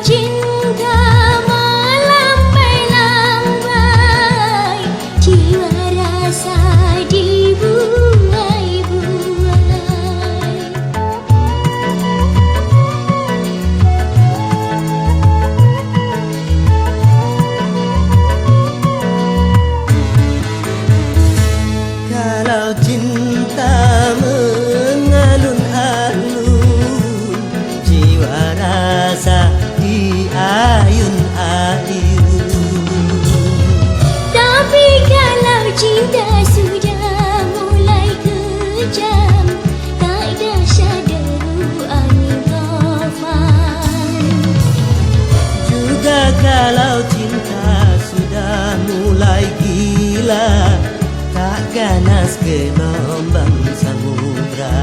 cinta melambai-lambai, jiwa rasa dibuai-buai. Kalau cinta mengalun-alun, jiwa rasa diayun-ayun. Tapi kalau cinta sudah mulai kejam, tak dahsyat deru angin taufan. Juga kalau cinta sudah mulai gila, tak ganas gelombang samudra.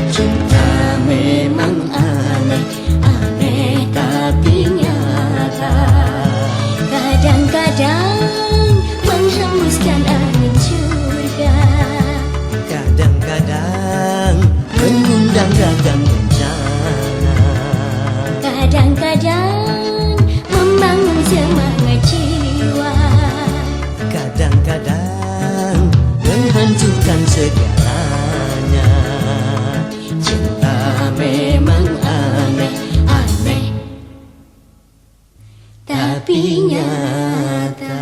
Cinta memang aneh, Aneh tapi nyata, kadang-kadang menghembuskan angin surga, kadang-kadang mengundang ragam bencana, kadang-kadang membangun semangat jiwa, kadang-kadang menghancurkan segalanya. Cinta memang aneh, aneh tapi nyata.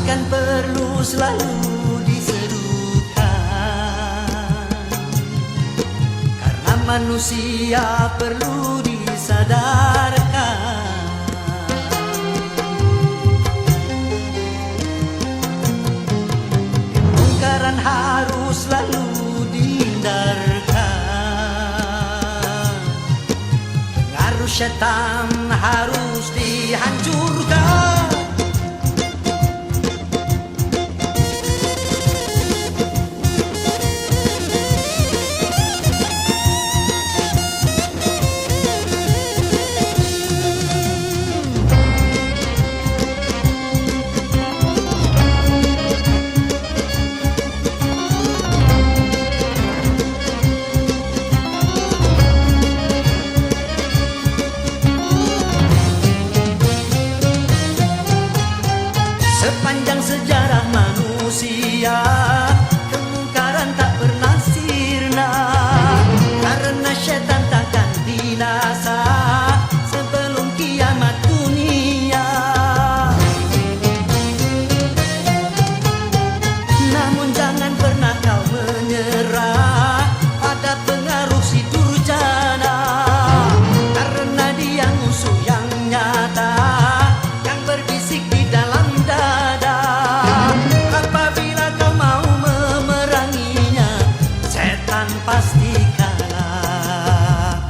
Kebaikan perlu selalu diserukan, karena manusia perlu disadarkan. Kemungkaran harus selalu dihindarkan, pengaruh syaitan harus dihancurkan. Sepanjang sejarah manusia, kemungkaran tak pernah sirna, karena syaitan takkan binasa sebelum kiamat dunia. Namun jangan pernah kau menyerah pada pengaruh si durjana, karena dia musuh yang nyata yang berbisik di dalam dada. Apabila kau mau memeranginya, setan pasti kalah.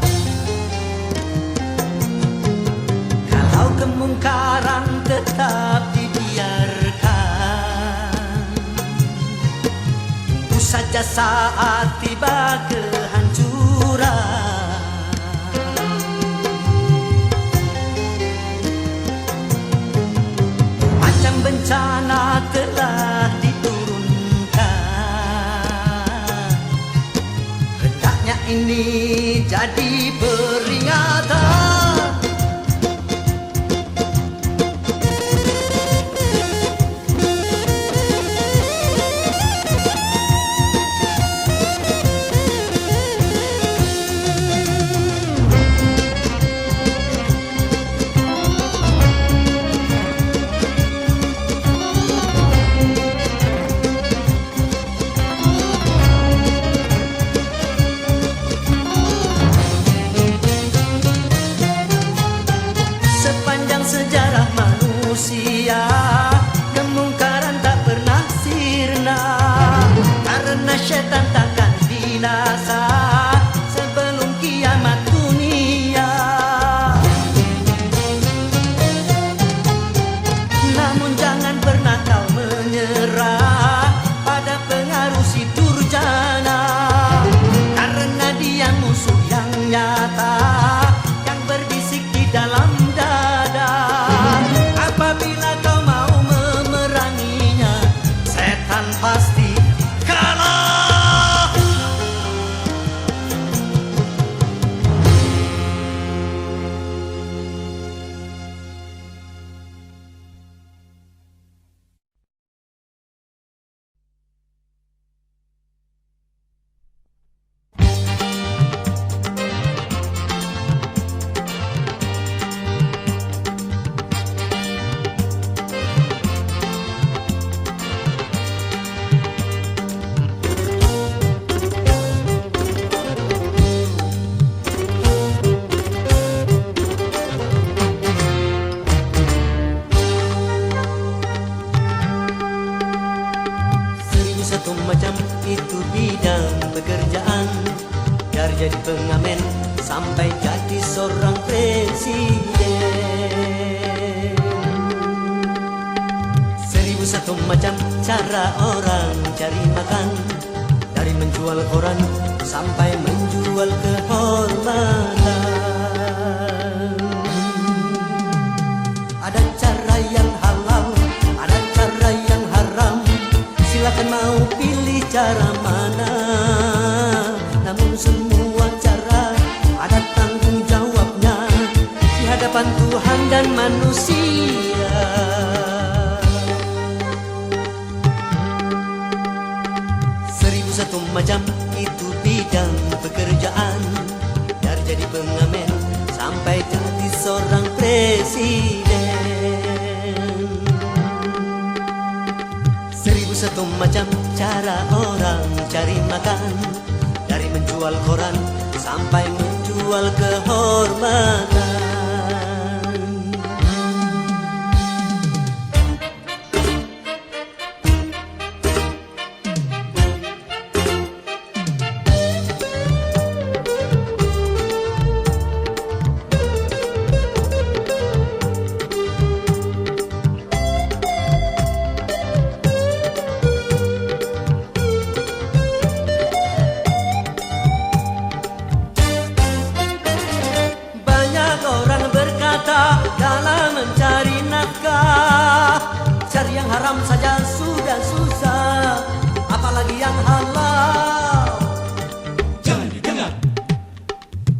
Kalau kemungkaran tetap dibiarkan, tunggu saja saat tiba kehancuran. Macam bencana telah diturunkan, hendaknya ini jadi peringatan. syaitan takkan binasa. jadi pengamen sampai jadi seorang presiden. 1001 macam cara orang cari makan, dari menjual koran sampai menjual kehormatan. Ada cara yang halal, ada cara yang haram. Silakan mau pilih cara mana. Namun semua cara ada tanggung jawabnya di hadapan Tuhan dan manusia. 1001 macam itu bidang pekerjaan, dari jadi pengamen sampai jadi seorang presiden. 1001 macam cara orang cari makan, dari menjual koran sampai menjual kehormatan. Dalam mencari nafkah, cari yang haram saja sudah susah, apalagi yang halal. Jangan didengar,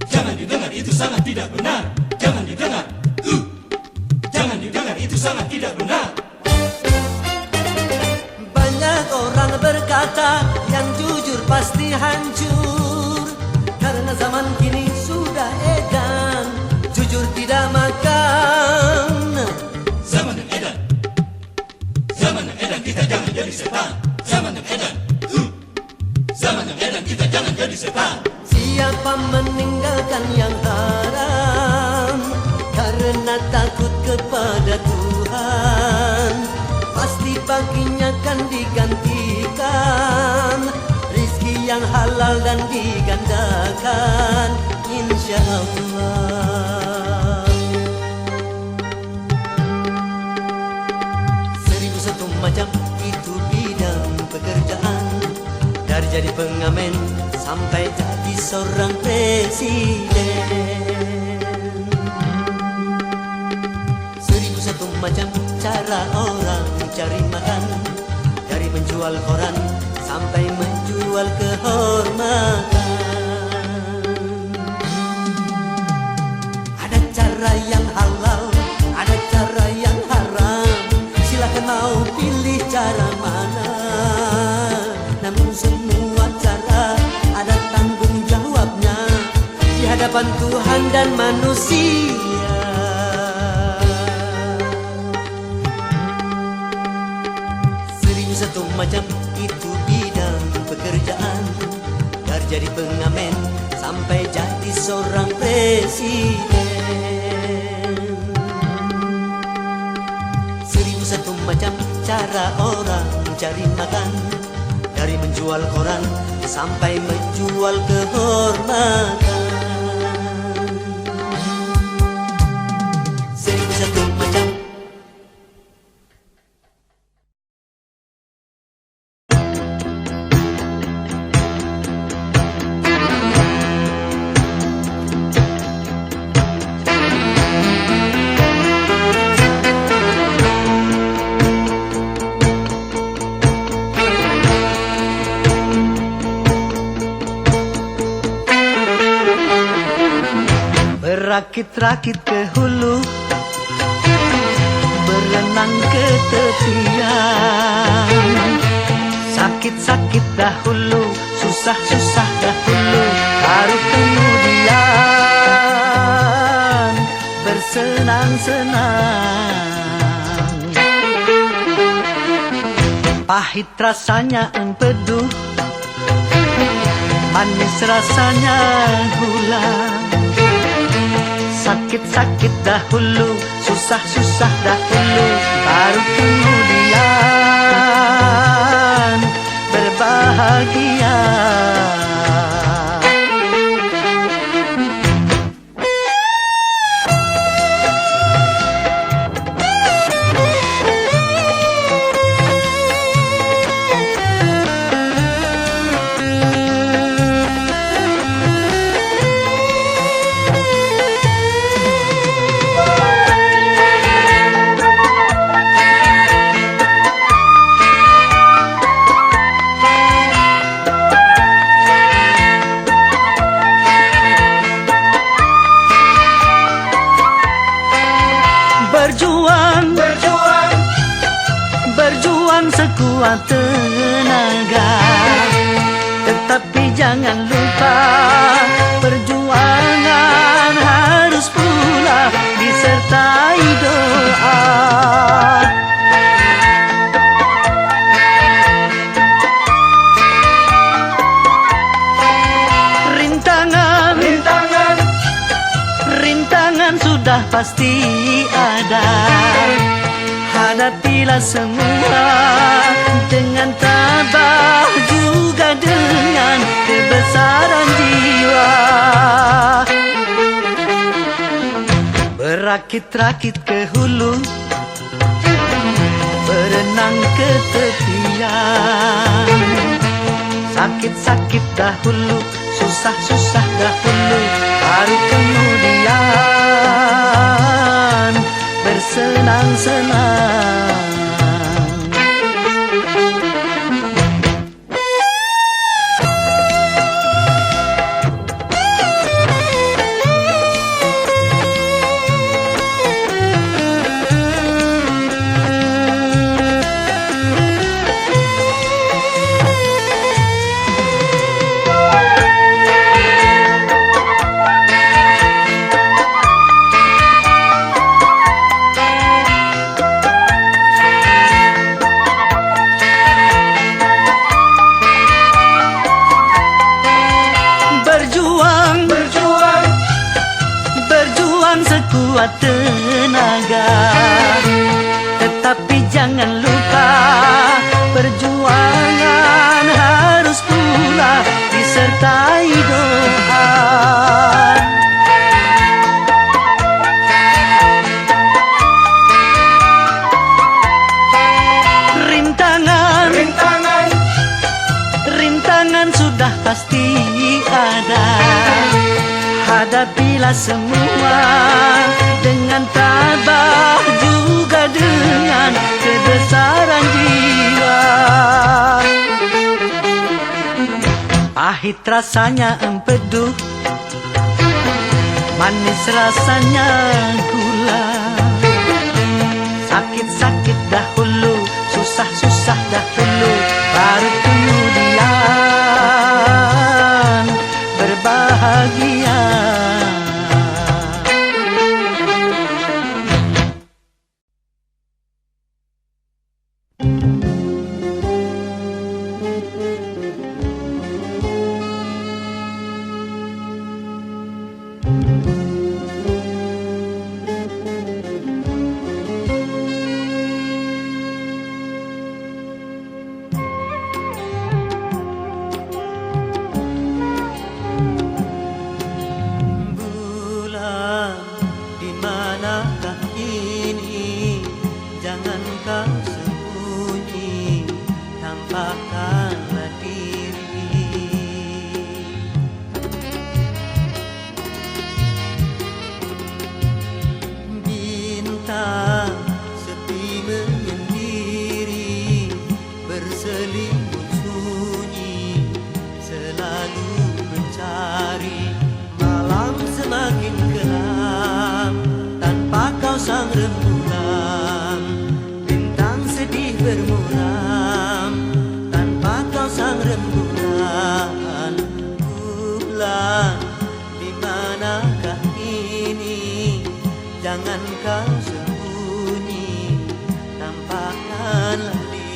jangan didengar, itu sangat tidak benar. Jangan didengar, jangan didengar, itu sangat tidak benar. Banyak orang berkata yang jujur pasti hancur, karena zaman kini sudah edan, jujur tidak makan. Zaman yang edan, zaman yang edan, kita jangan jadi setan. Zaman yang edan, zaman yang edan, kita jangan jadi setan. Siapa meninggalkan yang haram karena takut kepada Tuhan, pasti baginya akan digantikan rizki yang halal dan digandakan, insya Allah. 1001 macam itu bidang pekerjaan, dari jadi pengamen sampai jadi seorang presiden. 1001 macam cara orang cari makan, dari menjual koran sampai menjual kehormatan. Ada cara yang halal, ada cara yang haram. Silakan mau pilih cara mana. Namun semua cara ada tanggung jawabnya di hadapan Tuhan dan manusia. 1001 macam itu bidang pekerjaan, dari jadi pengamen sampai jadi seorang presiden. 1001 macam cara orang cari makan, dari menjual koran sampai menjual kehormatan. 1001 macam. Berakit-rakit ke hulu, berenang ke tepian. Sakit-sakit dahulu, susah-susah dahulu, baru kemudian bersenang-senang. Pahit rasanya empedu, manis rasanya gula. Sakit-sakit dahulu, susah-susah dahulu, baru kemudian berbahagia. lupa, perjuangan harus pula disertai doa. Rintangan sudah pasti ada. Hadapilah semua dengan tabah, juga dengan kebesaran jiwa. Berakit-rakit ke hulu, berenang ke tepian. Sakit-sakit dahulu, susah-susah dahulu, baru kemudian bersenang-senang. Sekuat tenaga, tetapi jangan lupa, perjuangan harus pula disertai doa. Rintangan sudah pasti ada. Hadapilah semua dengan tabah, juga dengan kebesaran jiwa. Pahit rasanya empedu, manis rasanya gula. Sakit-sakit dahulu, susah-susah dahulu, baru kemudian berbahagia. Sang rembulan, bintang sedih bermuram, tanpa kau sang rembulan. Bulan, di manakah ini? Jangan kau sembunyi, tampakkanlah diri.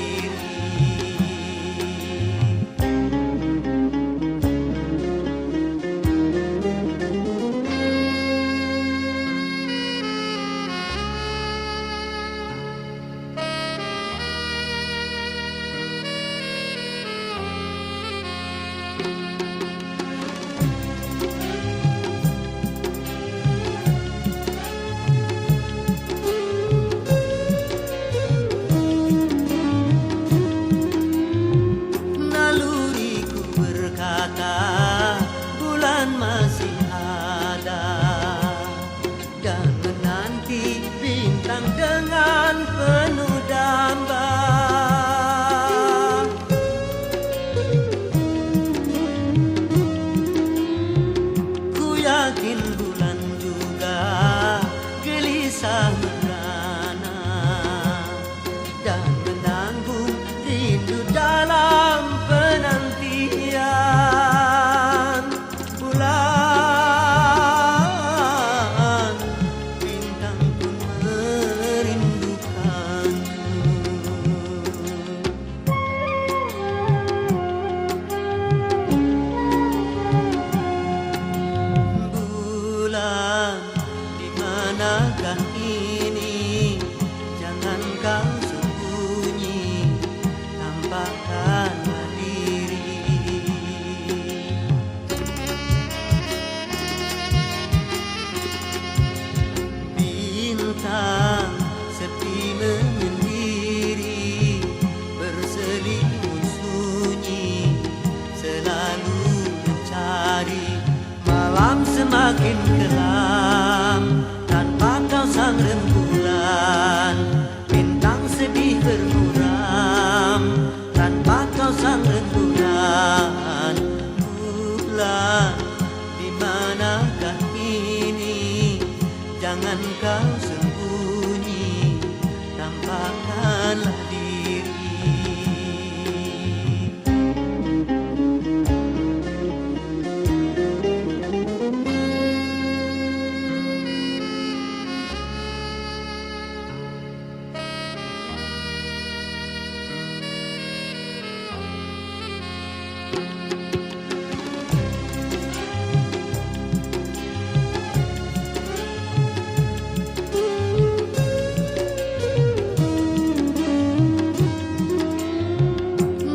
semakin kelam tanpa kau sang rembulan. Bintang sedih bermuram tanpa kau sang rembulan. Bulan, di manakah kini? Jangan kau sembunyi, tampakkanlah diri.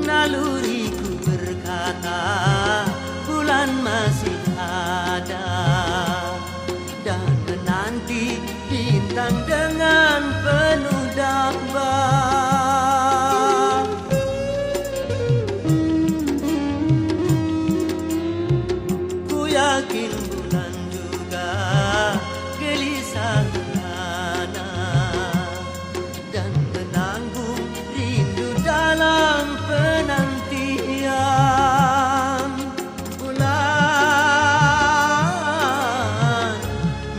Naluriku berkata bulan masih ada, dan menanti bintang dengan penuh damba. Ku yakin bulan juga gelisah merana dan menanggung rindu dalam penantian. Bulan,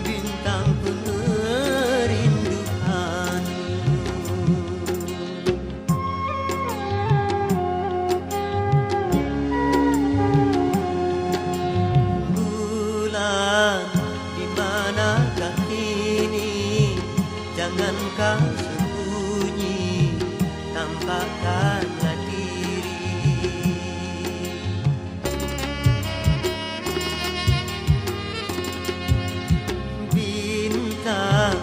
bintang pemerinduanmu. Bulan, di manakah kini? Jangan kau sembunyi, tampakkanlah diri. Bintang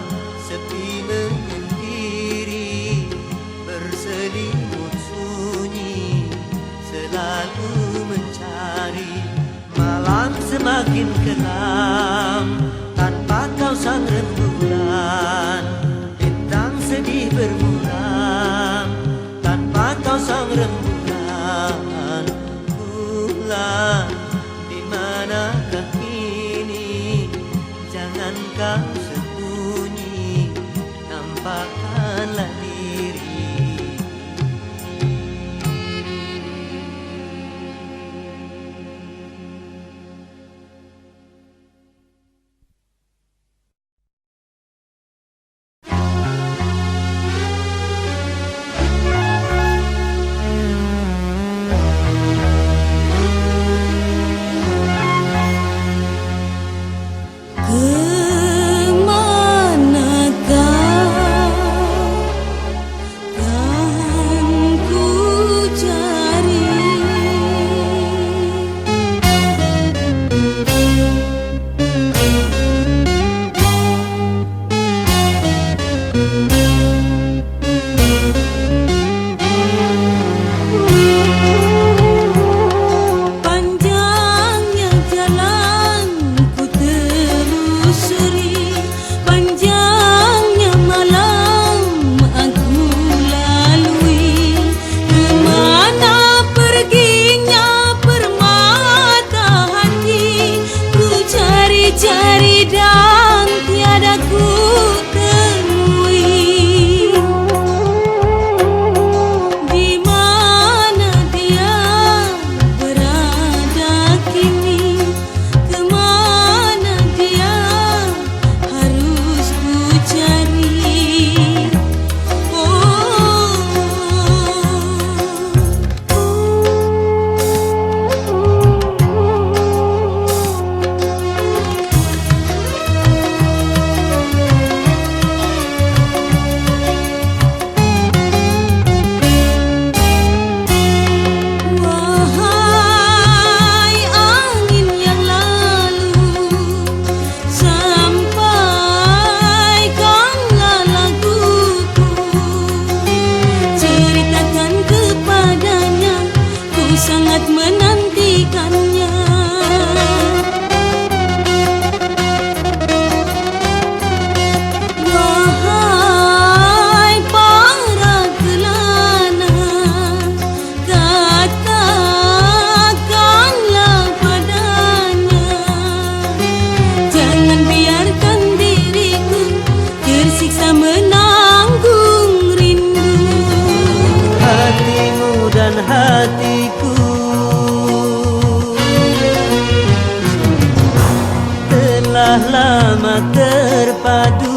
sepi menyendiri, berselimut sunyi, selalu mencari. Malam semakin kelam tanpa kau sang rembulan. Bintang sedih bermuram tanpa kau sang rembulan. Bulan, di manakah kini? Jangan kau sembunyi, tampakkanlah diri. telah lama terpadu.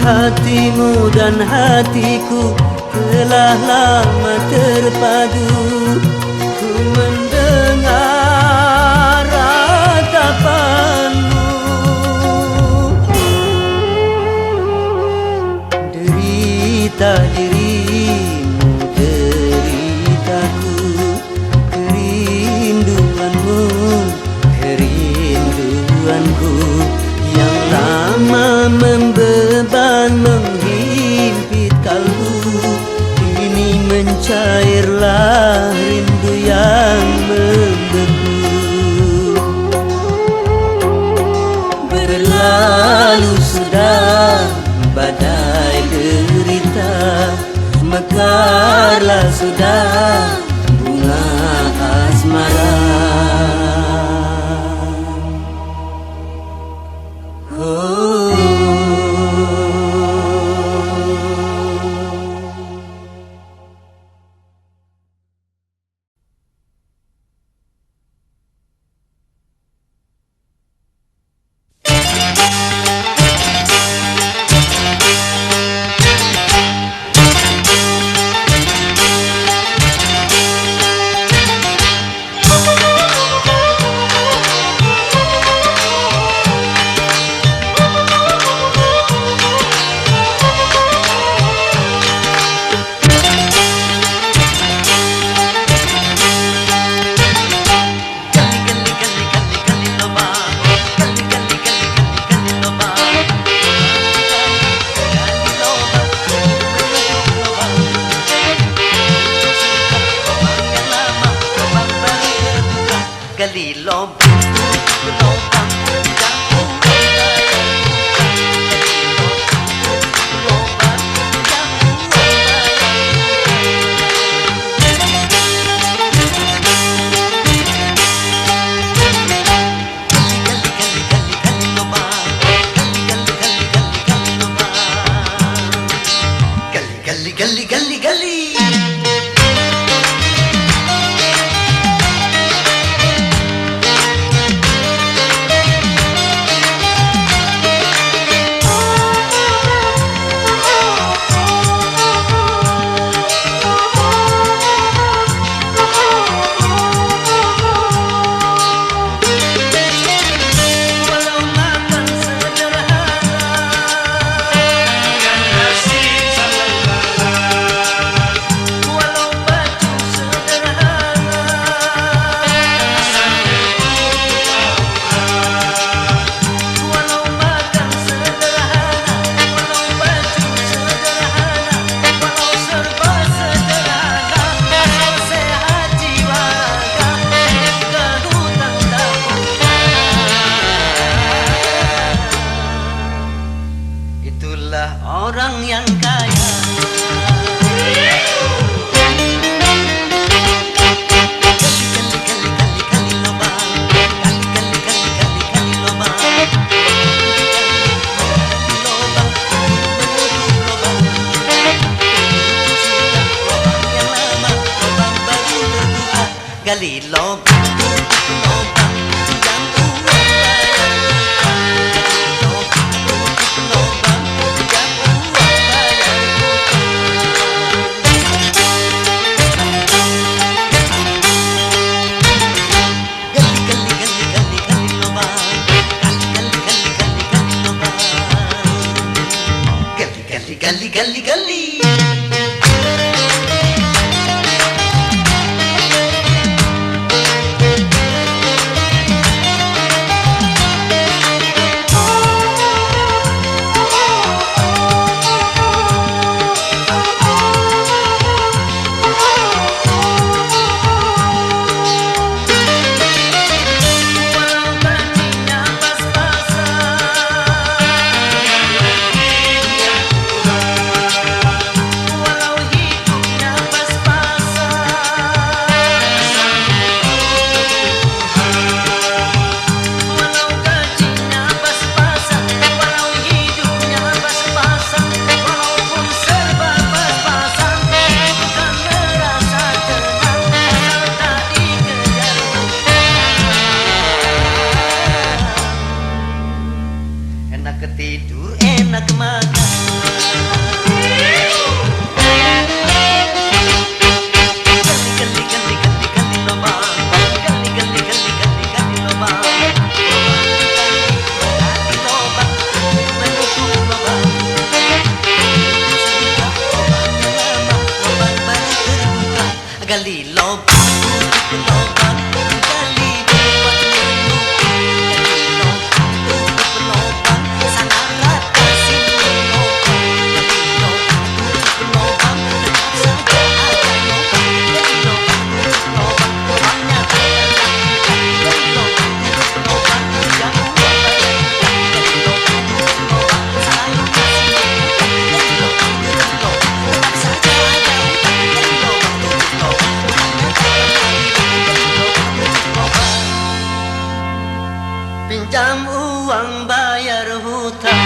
Hatimu dan hatiku telah lama terpadu. Ku mendengar ratapanmu, derita dirimu, deritaku, kerinduanmu, kerinduanku, yang lama membeban menghimpit kalbu. Kini mencairlah rindu yang membeku. Berlalu sudah badai derita, mekarlah sudah bunga asmara. Orang yang kaya, gali lubang, lubang yang gali. lobang, tutup lobang, gali buat menutup. Gali lobang, tutup lobang, sana rata sini lobang. Gali lobang, tutup lobang, tetap saja ada lobang. Gali lobang, tutup lobang, lubangnya tak tergantikan. Gali lobang, tutup lobang, jangan buat bayar hutang. Gali lobang, tutup lobang, selalu kasih hutang. Gali lobang, tutup lobang, tetap saja ada hutang. Gali lobang, tutup lobang, lubangnya tak tergantikan. Gali lobang, tutup lobang, pinjam uang bayar hutang.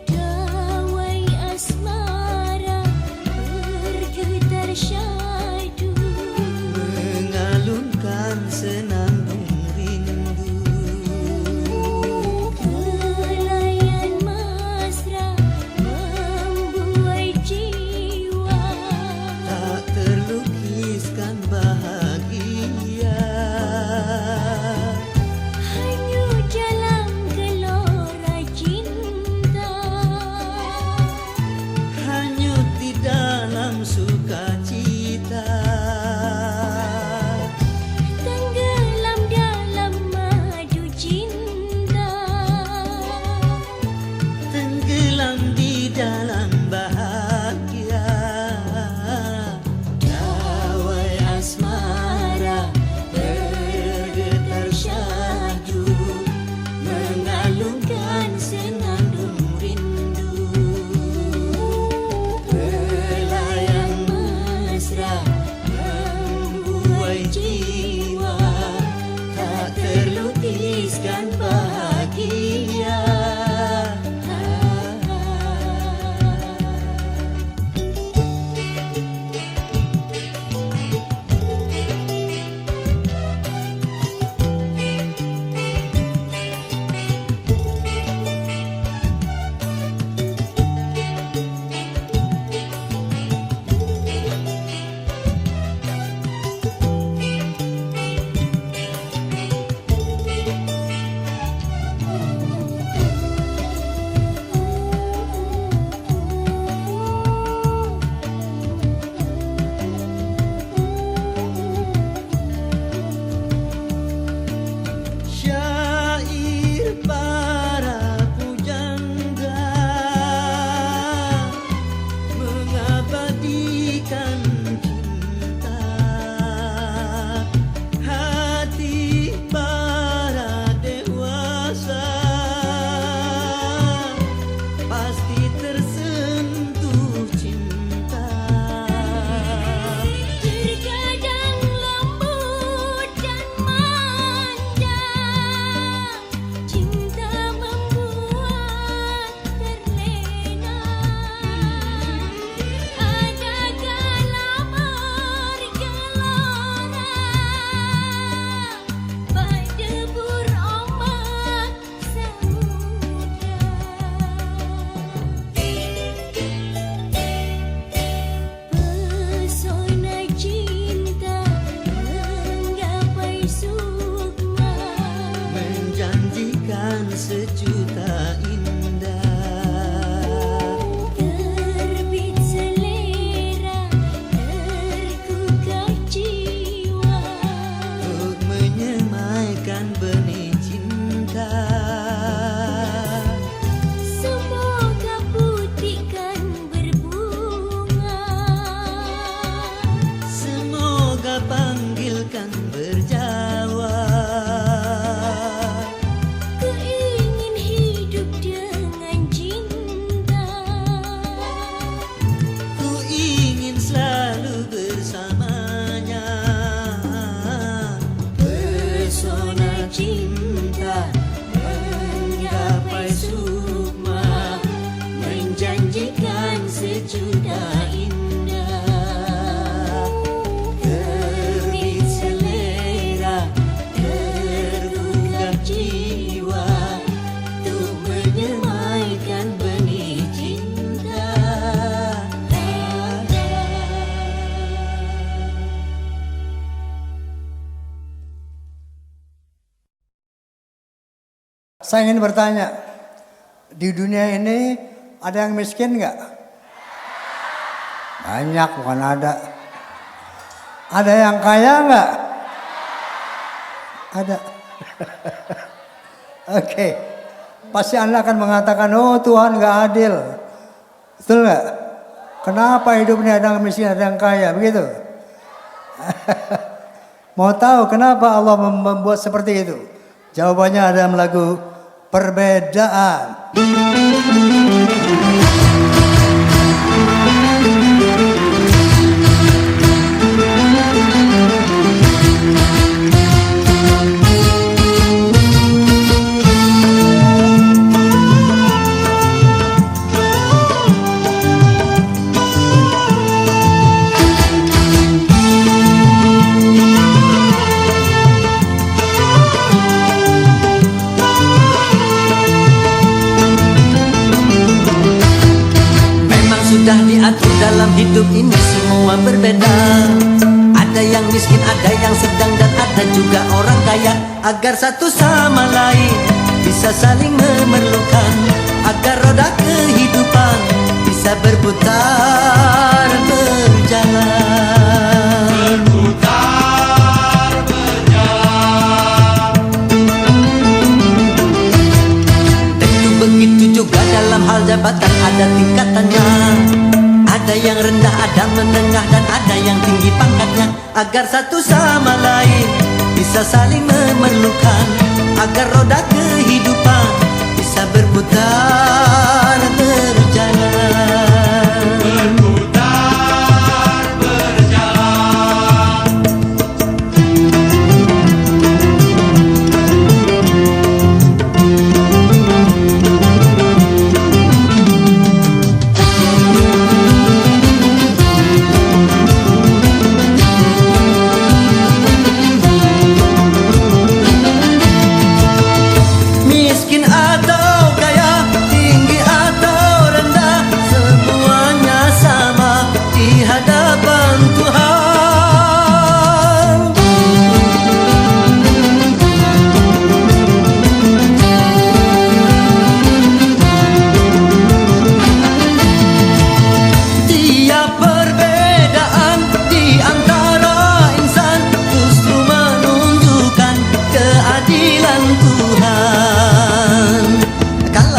Dawai asmara bergetar syadu, Mengalunkan senandung rindu. Kelayan mesra membuai jiwa. Tak terlukiskan bahagia. Hanyut dalam gelora cinta, Hanyut di dalam sukacita. tenggelam dalam madu cinta. Tenggelam di dalam bahagia. Dawai asmara bergetar syahdu, mengalunkan senandung rindu. Belayan mesra membuai jiwa, tak terlukiskan bahagia. Syair para pujangga mengabadikan cinta. Hati para dewasa pasti tersentuh cinta. Terkadang lembut dan manja, cinta membuat terlena. Ada kala bergelora berdebur ombak samudra. Pesona cinta menggapai sukma, Menjanjikan sejuta indah. terbit selera tergugah jiwa. Untuk menyemaikan benih cinta. Semoga putihkan berbunga, Semoga panggilkan berjawa. Saya ingin bertanya, di dunia ini ada yang miskin nggak? Banyak, bukan ada. Ada yang kaya nggak? Ada. Oke. Pasti Anda akan mengatakan, oh Tuhan nggak adil. Betul nggak? Kenapa hidup ini ada yang miskin, ada yang kaya? Begitu. Mau tahu kenapa Allah membuat seperti itu? Jawabannya ada dalam lagu Perbedaan. Sudah diatur dalam hidup ini semua berbeda. Ada yang miskin, ada yang sedang, dan ada juga orang kaya. Agar satu sama lain bisa saling memerlukan, agar roda kehidupan bisa berputar berjalan. Tentu begitu juga dalam hal jabatan ada tingkatannya. Ada yang rendah, ada menengah, dan ada yang tinggi pangkatnya. Agar satu sama lain bisa saling memerlukan, agar roda kehidupan bisa berputar berjalan. Berputar berjalan.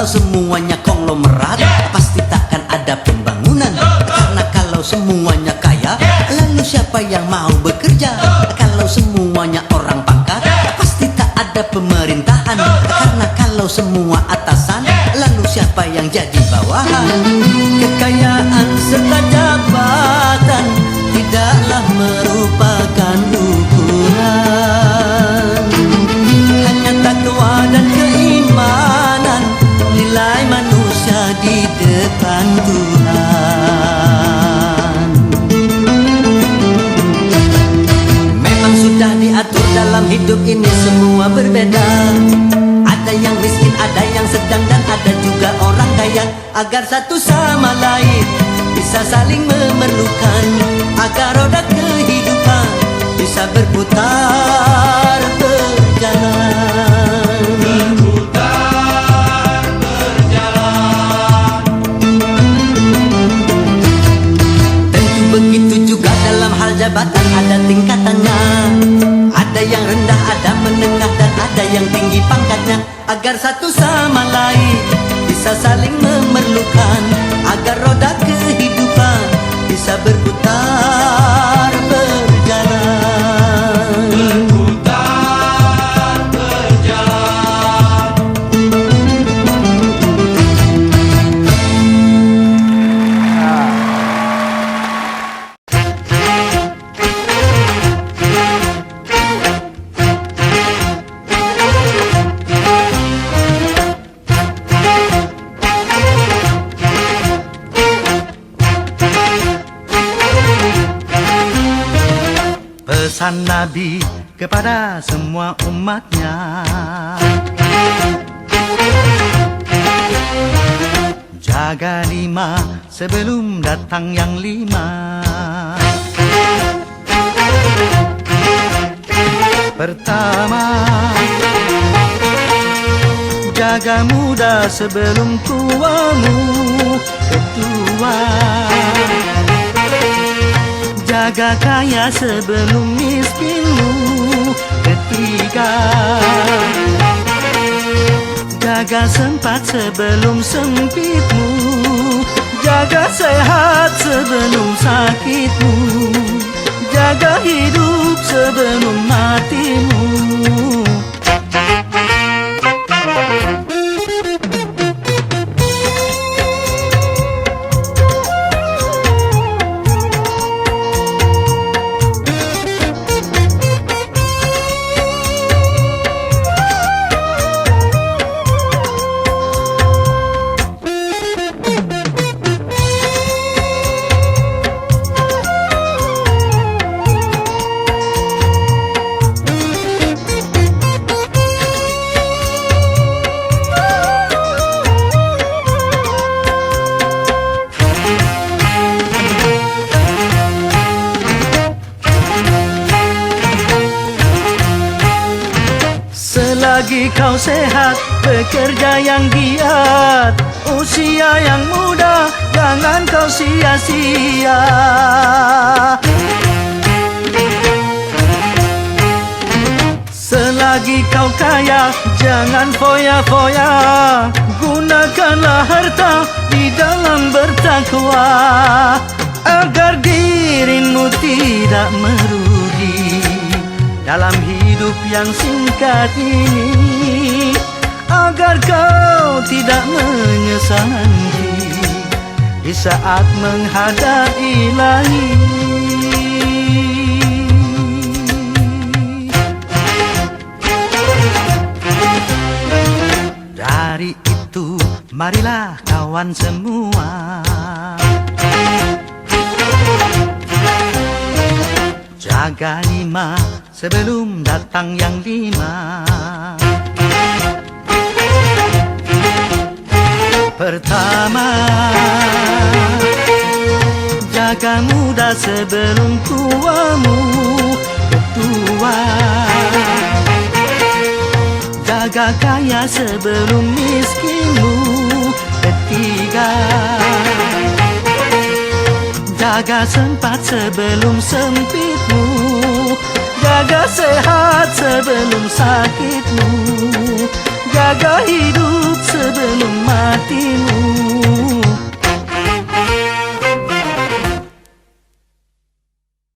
Semuanya konglomerat, pasti takkan ada pembangunan. Karena kalau semuanya kaya, lalu siapa yang mau bekerja? Kalau semuanya orang pangkat, pasti tak ada pemerintahan. Karena kalau semua atasan, lalu siapa yang jadi bawahan? Kekayaan serta jabatan tidaklah merupakan ukuran. Hanya takwa dan keimanan nilai manusia di depan Tuhan. Memang sudah diatur dalam hidup ini semua berbeda. Ada yang miskin, ada yang sedang, dan ada juga orang kaya. Agar satu sama lain bisa saling memerlukan, agar roda kehidupan bisa berputar berjalan. Jabatan ada tingkatannya. Ada yang rendah, ada menengah, dan ada yang tinggi pangkatnya. Agar satu sama lain bisa saling memerlukan, agar roda kehidupan bisa berputar berjalan. Berputar berjalan. Pesan Nabi kepada semua umatnya, jaga 5 sebelum datang yang 5. Pertama, Jaga muda sebelum tuamu ketua. Jaga kaya sebelum miskinmu ketiga. Jaga sempat sebelum sempitmu. Jaga sehat sebelum sakitmu. Jaga hidup sebelum matimu. Selagi kau sehat, bekerja yang giat, usia yang muda, jangan kau sia-sia. Selagi kau kaya, jangan foya-foya, gunakanlah harta di dalam bertakwa, agar dirimu tidak merugi dalam hidup yang singkat ini, agar kau tidak menyesal nanti di saat menghadap Ilahi. Dari itu marilah kawan semua, jaga 5 sebelum datang yang 5. Pertama, jaga muda sebelum tuamu ketua. Jaga kaya sebelum miskinmu ketiga. Jaga sempat sebelum sempitmu. Jaga sehat sebelum sakitmu. Jaga hidup sebelum matimu.